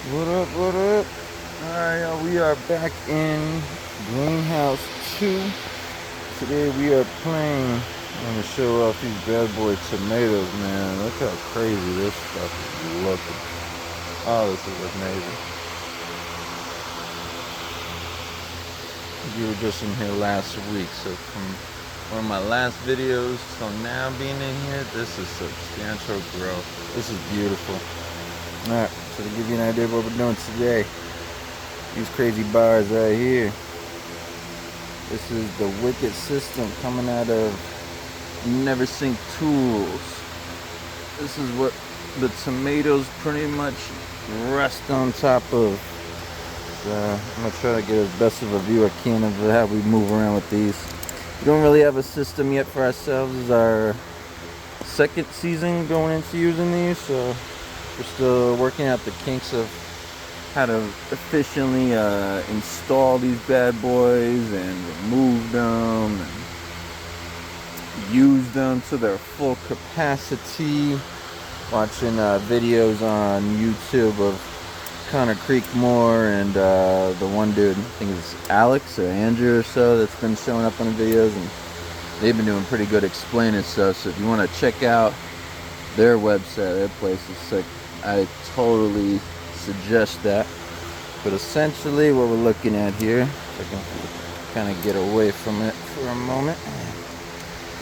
What up, what up? Alright, y'all, we are back in Greenhouse 2. Today we are playing. I'm going to show off these bad boy tomatoes, man. Look how crazy this stuff is looking. Oh, this is amazing. You were just in here last week, so from one of my last videos till now being in here, this is substantial growth. This is beautiful. Alright, so to give you an idea of what we're doing today, these crazy bars right here. This is the Wicket System coming out of Neversink Tools. This is what the tomatoes pretty much rest on top of. So I'm going to try to get as best of a view I can of how we move around with these. We don't really have a system yet for ourselves. This is our second season going into using these, so we're still working out the kinks of how to efficiently install these bad boys and remove them and use them to their full capacity. Watching videos on YouTube of Connor Creekmore and the one dude, I think it's Alex or Andrew or so, that's been showing up on the videos, and they've been doing pretty good explaining stuff. So if you want to check out their website, their place is sick, I totally suggest that. But essentially what we're looking at here, if I can kind of get away from it for a moment,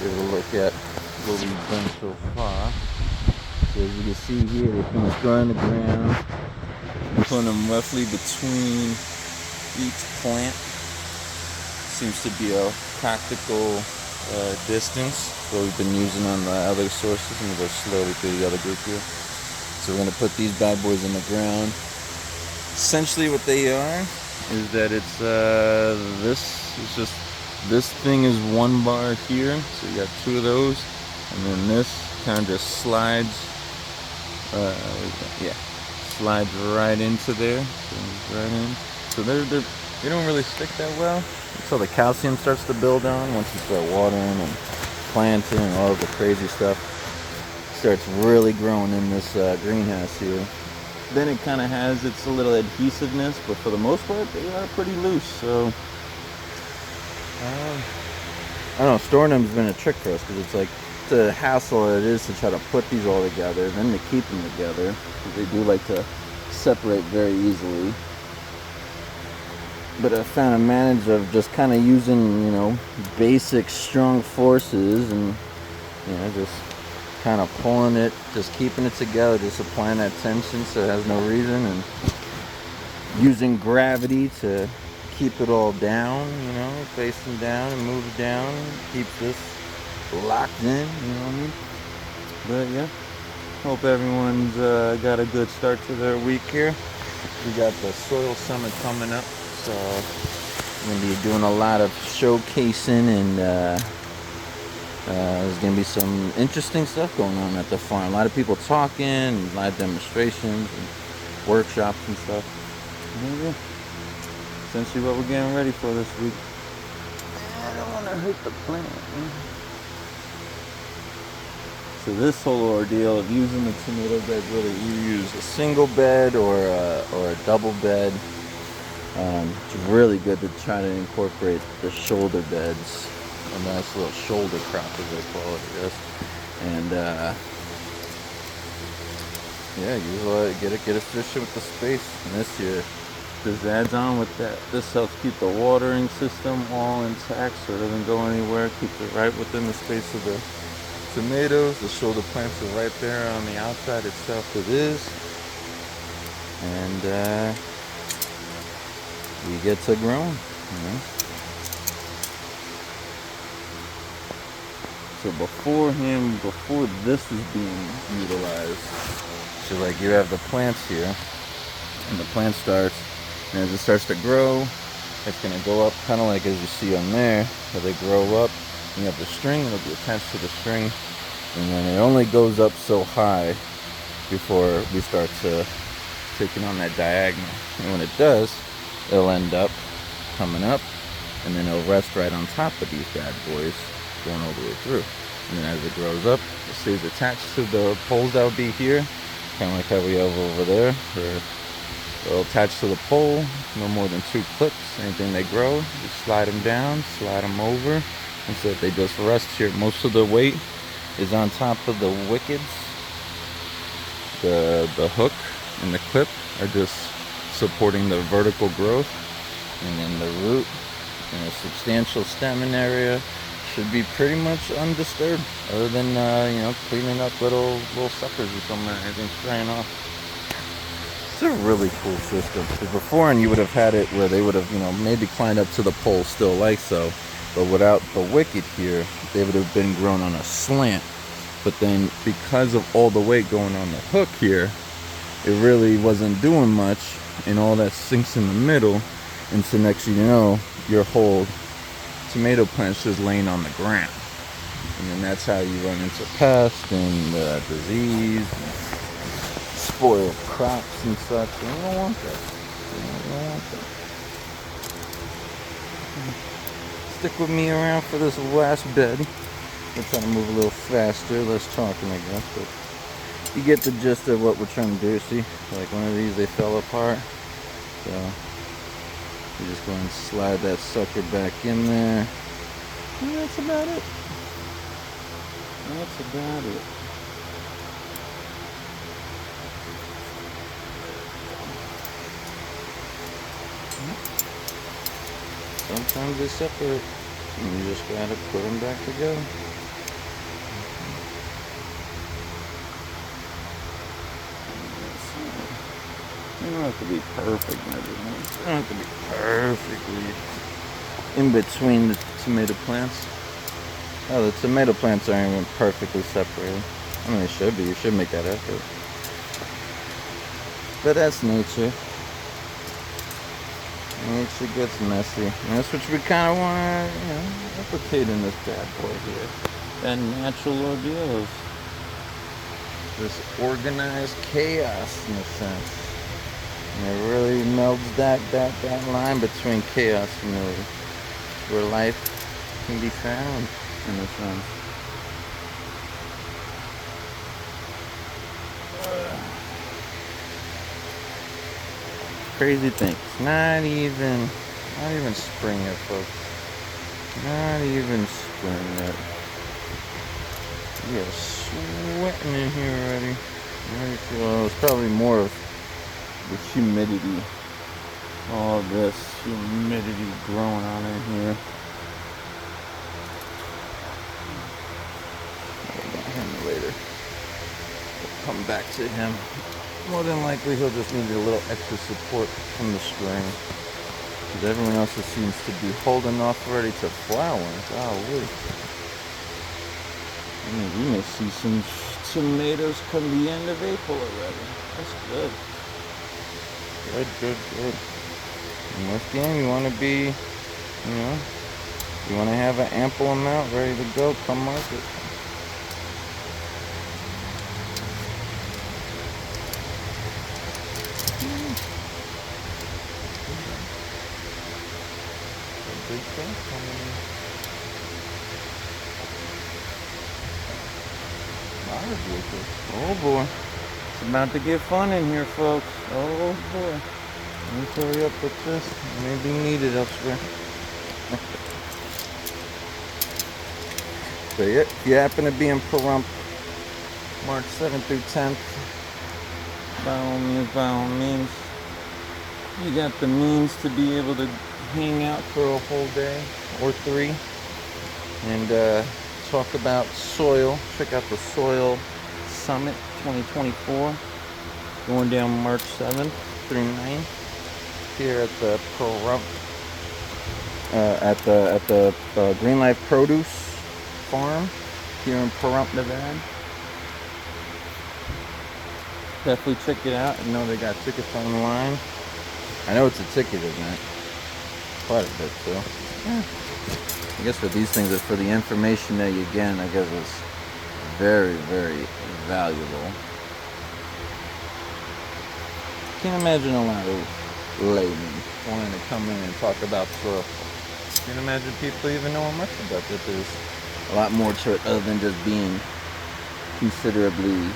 give a look at what we've done so far. So as you can see here, they're kind of throwing the ground, putting them roughly between each plant. Seems to be a practical distance, what we've been using on the other sources. I'm going to go slowly through the other group here. So we're going to put these bad boys in the ground. Essentially what they are is that it's this thing is one bar here, so you got two of those, and then this kind of just slides slides right into there, right in. So they don't really stick that well until the calcium starts to build on. Once you start watering and planting and all of the crazy stuff starts really growing in this greenhouse here, then it kind of has its little adhesiveness, but for the most part they are pretty loose. So I don't know, storing them has been a trick for us, because it's like the hassle it is to try to put these all together, then to keep them together, because they do like to separate very easily. But I found a manage of just kind of using, basic strong forces, and just kind of pulling it, just keeping it together, just applying that tension so it has no reason, and using gravity to keep it all down, facing down and moves down, keeps this locked in, you know what I mean? But yeah, hope everyone's got a good start to their week here. We got the soil summit coming up, so I'm gonna be doing a lot of showcasing, and there's gonna be some interesting stuff going on at the farm. A lot of people talking, live demonstrations and workshops and stuff. Yeah. Essentially what we're getting ready for this week. I don't want to hurt the plant. So this whole ordeal of using the tomato bed, whether you use a single bed or a double bed, it's really good to try to incorporate the shoulder beds. A nice little shoulder crop, as they call it, I guess. And get efficient with the space. And this here, this adds on with that. This helps keep the watering system all intact, so it doesn't go anywhere. Keeps it right within the space of the tomatoes. The shoulder plants are right there on the outside itself. It is, and we get to growing. So before this is being utilized, so like you have the plants here, and the plant starts, and as it starts to grow, it's going to go up, kind of like as you see on there, where they grow up. You have the string, it'll be attached to the string, and then it only goes up so high before we start to taking on that diagonal. And when it does, it'll end up coming up, and then it'll rest right on top of these bad boys, going all the way through. And then as it grows up, it stays attached to the poles that would be here, kind of like how we have over there, or They'll attach to the pole, no more than 2 clips. Anything they grow, just slide them down, slide them over, and so that they just rest here. Most of the weight is on top of the wickets. The hook and the clip are just supporting the vertical growth, and then the root and a substantial stemmen area should be pretty much undisturbed, other than you know, cleaning up little suckers or something, or anything spraying off. It's a really cool system. Because before, and you would have had it where they would have, you know, maybe climbed up to the pole still like so, but without the wicket here, they would have been grown on a slant. But then because of all the weight going on the hook here, it really wasn't doing much, and all that sinks in the middle, and so next thing you know, your whole tomato plant's just laying on the ground. And then that's how you run into pests and disease, spoiled crops and such. And you don't want that. You don't want that. Stick with me around for this last bed. We're trying to move a little faster, less talking, I guess, but you get the gist of what we're trying to do. See, like one of these, they fell apart, so you just go and slide that sucker back in there, and that's about it. That's about it. Sometimes they separate, and you just gotta put them back together. You don't have to be perfect measurements. You don't have to be perfectly in between the tomato plants. Oh, the tomato plants aren't even perfectly separated. I mean, they should be. You should make that effort. But that's nature. Nature gets messy. And that's what we kind of want to, you know, replicate in this bad boy here. That natural ordeal of this organized chaos, in a sense. And it really melds that line between chaos and order, where life can be found, in a sense. Crazy things. Not even spring yet, folks. Not even spring yet. We are sweating in here already. I feel it's probably more of the humidity. All this humidity growing on in here. I'll get him later. We'll come back to him. More than likely he'll just need a little extra support from the string, because everyone else seems to be holding off already to flowering. Golly. I mean, we may see some tomatoes come the end of April already. That's good. Good. In this game, you want to be, you know, you want to have an ample amount ready to go come market. Big thing coming in. Oh boy. It's about to get fun in here, folks. Oh boy. Let me hurry up with this. It may be needed elsewhere. So yeah, if you happen to be in Pahrump March 7th through 10th, by all means, you got the means to be able to hang out for a whole day or 3 and talk about soil. Check out the Soil Summit 2024 going down March 7th through 9th here at the Pahrump at the Green Life Produce Farm here in Pahrump, Nevada. Definitely check it out. I know they got tickets online. I know it's a ticket event. Quite a bit, so yeah. I guess for these things, it's for the information that you get, I guess it's very, very valuable. Can't imagine a lot of laymen wanting to come in and talk about soil. Can't imagine people even knowing much about it. There's a lot more to it other than just being considerably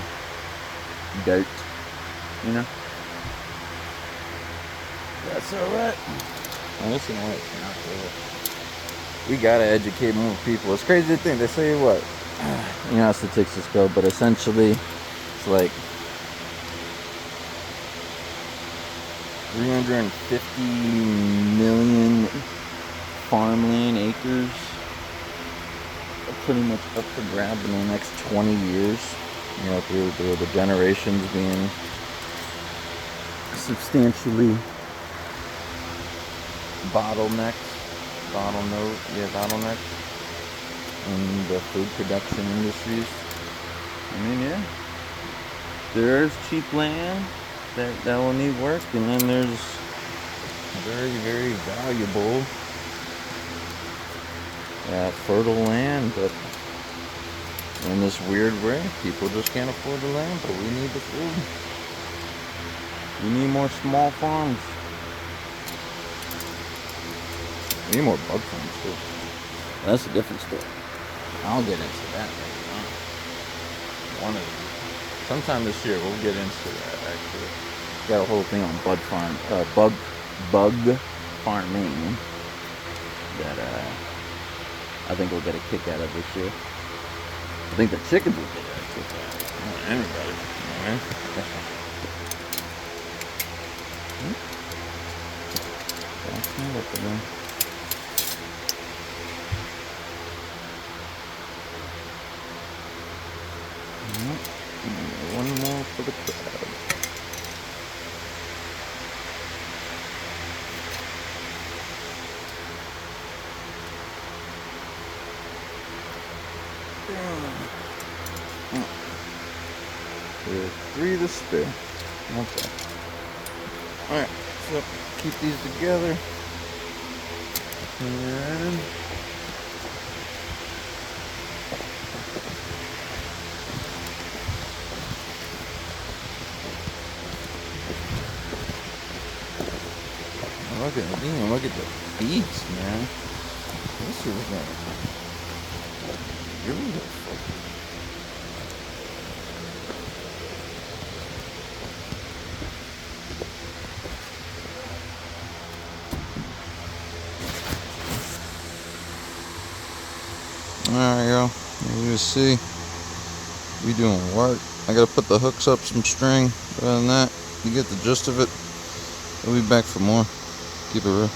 dirt, you know? That's alright. Listen, we gotta educate more people. It's crazy to think. They say what? You know how statistics go, but essentially, it's like 350 million farmland acres are pretty much up for grab in the next 20 years. You know, through the generations being substantially bottlenecks in the food production industries. I mean, yeah, there's cheap land that will need work, and then there's very, very valuable fertile land, but in this weird way, people just can't afford the land, but we need the food. We need more small farms. We need more bug farms too. That's a different story. I'll get into that later on. Sometime this year we'll get into that. Actually, got a whole thing on bug farming that I think we'll get a kick out of this year. I think the chickens will get a kick out of it. Anybody, you know? That's not up again. One more for the crowd. There are 3 to spare. Okay. Alright, so keep these together. And look at the beats, man. This is beautiful. Alright, y'all. You just see, we doing work. I gotta put the hooks up some string. Other than that, you get the gist of it. We'll be back for more. Keep it real.